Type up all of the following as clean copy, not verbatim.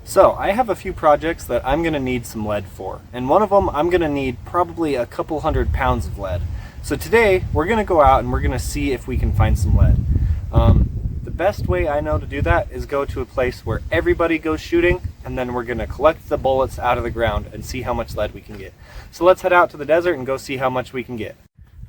So I have a few projects that I'm going to need some lead for, and one of them I'm going to need probably a couple 100 pounds of lead. So today we're going to go out and we're going to see if we can find some lead. The best way I know to do that is go to a place where everybody goes shooting, and then we're going to collect the bullets out of the ground and see how much lead we can get. So let's head out to the desert and go see how much we can get.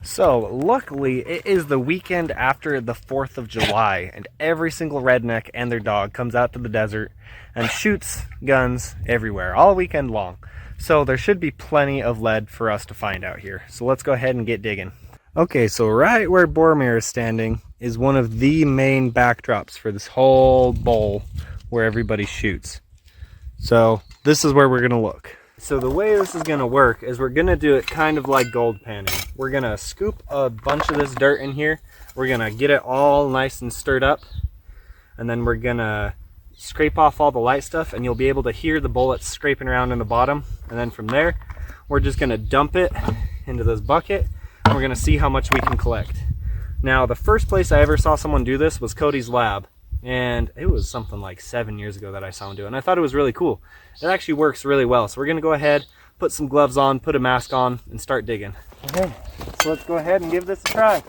So luckily it is the weekend after the 4th of July, and every single redneck and their dog comes out to the desert and shoots guns everywhere all weekend long. So there should be plenty of lead for us to find out here. So let's go ahead and get digging. Okay, so right where Boromir is standing is one of the main backdrops for this whole bowl where everybody shoots. So this is where we're gonna look. So the way this is gonna work is we're gonna do it kind of like gold panning. We're gonna scoop a bunch of this dirt in here. We're gonna get it all nice and stirred up, and then we're gonna scrape off all the light stuff, and you'll be able to hear the bullets scraping around in the bottom. And then from there, we're just gonna dump it into this bucket, and we're gonna see how much we can collect. Now, the first place I ever saw someone do this was Cody's lab, and it was something like 7 years ago that I saw him do it, and I thought it was really cool. It actually works really well. So we're gonna go ahead, put some gloves on, put a mask on, and start digging. Okay, so let's go ahead and give this a try.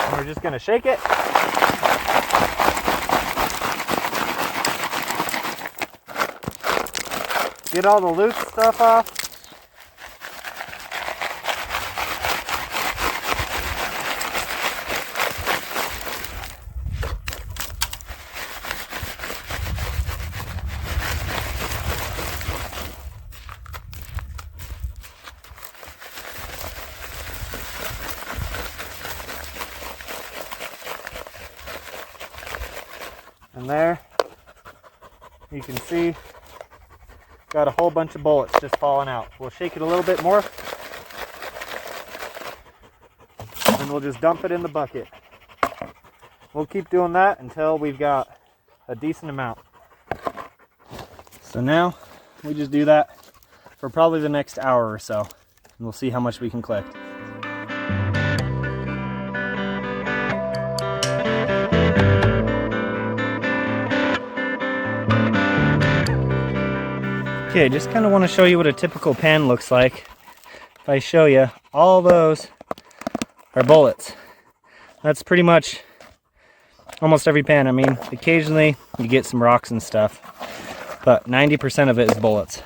And we're just gonna shake it. Get all the loose stuff off. And there, you can see, got a whole bunch of bullets just falling out. We'll shake it a little bit more, and we'll just dump it in the bucket. We'll keep doing that until we've got a decent amount. So now, we just do that for probably the next hour or so, and we'll see how much we can collect. Okay, just kind of want to show you what a typical pan looks like. If I show you, all those are bullets. That's pretty much almost every pan. I mean, occasionally you get some rocks and stuff, but 90% of it is bullets.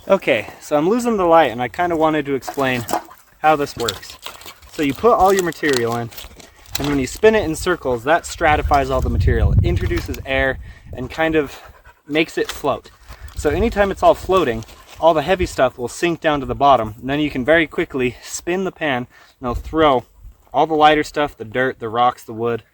Okay, so I'm losing the light, and I kind of wanted to explain how this works. So you put all your material in, and when you spin it in circles, that stratifies all the material. It introduces air and kind of makes it float. So anytime it's all floating, all the heavy stuff will sink down to the bottom, and then you can very quickly spin the pan, and it'll throw all the lighter stuff, the dirt, the rocks, the wood,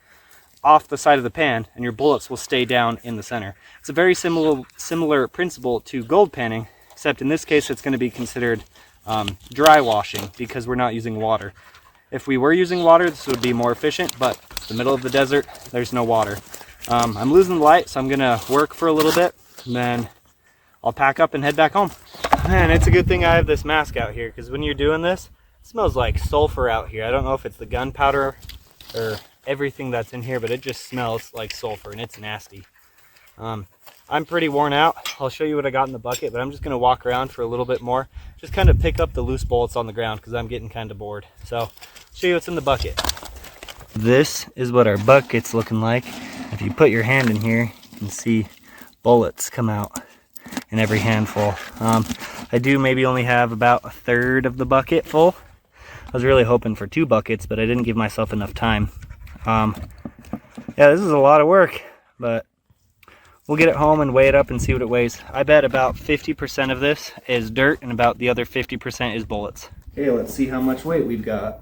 off the side of the pan, and your bullets will stay down in the center. It's a very similar principle to gold panning, except in this case it's going to be considered dry washing because we're not using water. If we were using water, this would be more efficient, but it's the middle of the desert, there's no water. I'm losing the light, so I'm going to work for a little bit, and then I'll pack up and head back home. Man, it's a good thing I have this mask out here, because when you're doing this, it smells like sulfur out here. I don't know if it's the gunpowder or everything that's in here, but it just smells like sulfur, and it's nasty. I'm pretty worn out. I'll show you what I got in the bucket, but I'm just going to walk around for a little bit more. Just kind of pick up the loose bullets on the ground, because I'm getting kind of bored. So, I'll show you what's in the bucket. This is what our bucket's looking like. If you put your hand in here, you can see bullets come out in every handful. I do maybe only have about a third of the bucket full. I was really hoping for 2 buckets, but I didn't give myself enough time. Yeah, this is a lot of work, but we'll get it home and weigh it up and see what it weighs. I bet about 50% of this is dirt and about the other 50% is bullets. Okay, let's see how much weight we've got.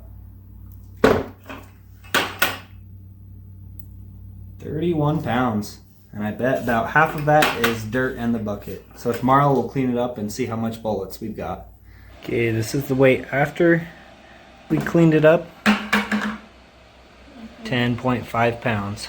31 pounds. And I bet about half of that is dirt and the bucket. So tomorrow we'll clean it up and see how much bullets we've got. Okay, this is the weight after we cleaned it up. 10.5 pounds.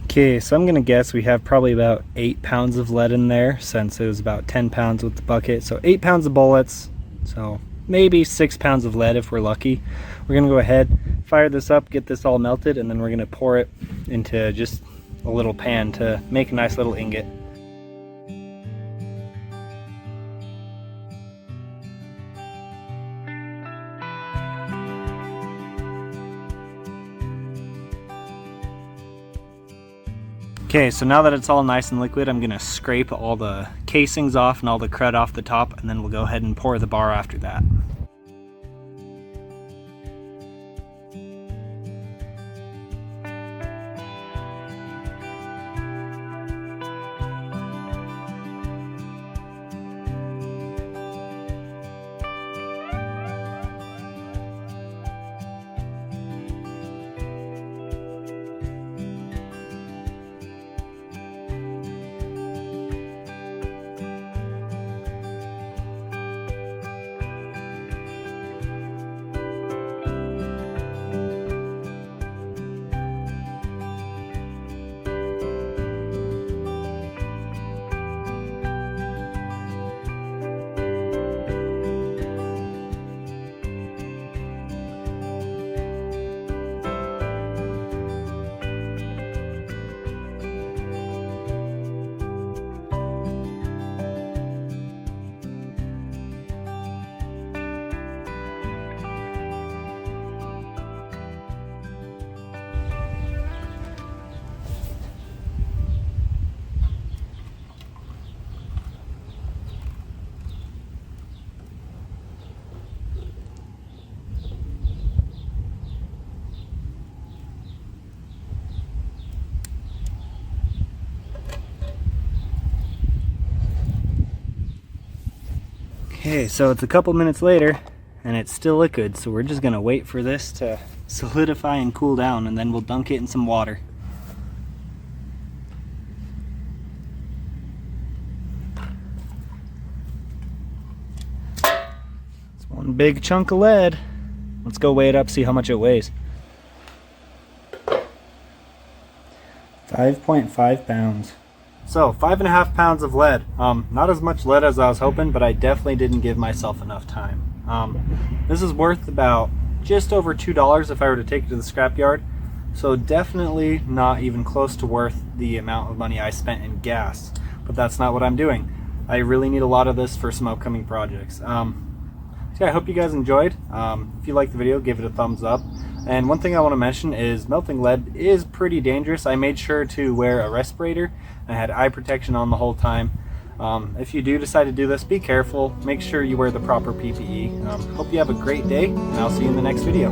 Okay, so I'm gonna guess we have probably about 8 pounds of lead in there, since it was about 10 pounds with the bucket. So 8 pounds of bullets, so maybe 6 pounds of lead if we're lucky. We're gonna go ahead, fire this up, get this all melted, and then we're gonna pour it into just a little pan to make a nice little ingot. Okay, so now that it's all nice and liquid, I'm gonna scrape all the casings off and all the crud off the top, and then we'll go ahead and pour the bar after that. Okay, so it's a couple minutes later and it's still liquid, so we're just gonna wait for this to solidify and cool down, and then we'll dunk it in some water. It's one big chunk of lead. Let's go weigh it up, see how much it weighs. 5.5 pounds. So 5.5 pounds of lead. Not as much lead as I was hoping, but I definitely didn't give myself enough time. This is worth about just over $2 if I were to take it to the scrapyard. So definitely not even close to worth the amount of money I spent in gas. But that's not what I'm doing. I really need a lot of this for some upcoming projects. So yeah, I hope you guys enjoyed. If you liked the video, give it a thumbs up. And one thing I want to mention is melting lead is pretty dangerous. I made sure to wear a respirator. I had eye protection on the whole time. If you do decide to do this, be careful. Make sure you wear the proper PPE. Hope you have a great day, and I'll see you in the next video.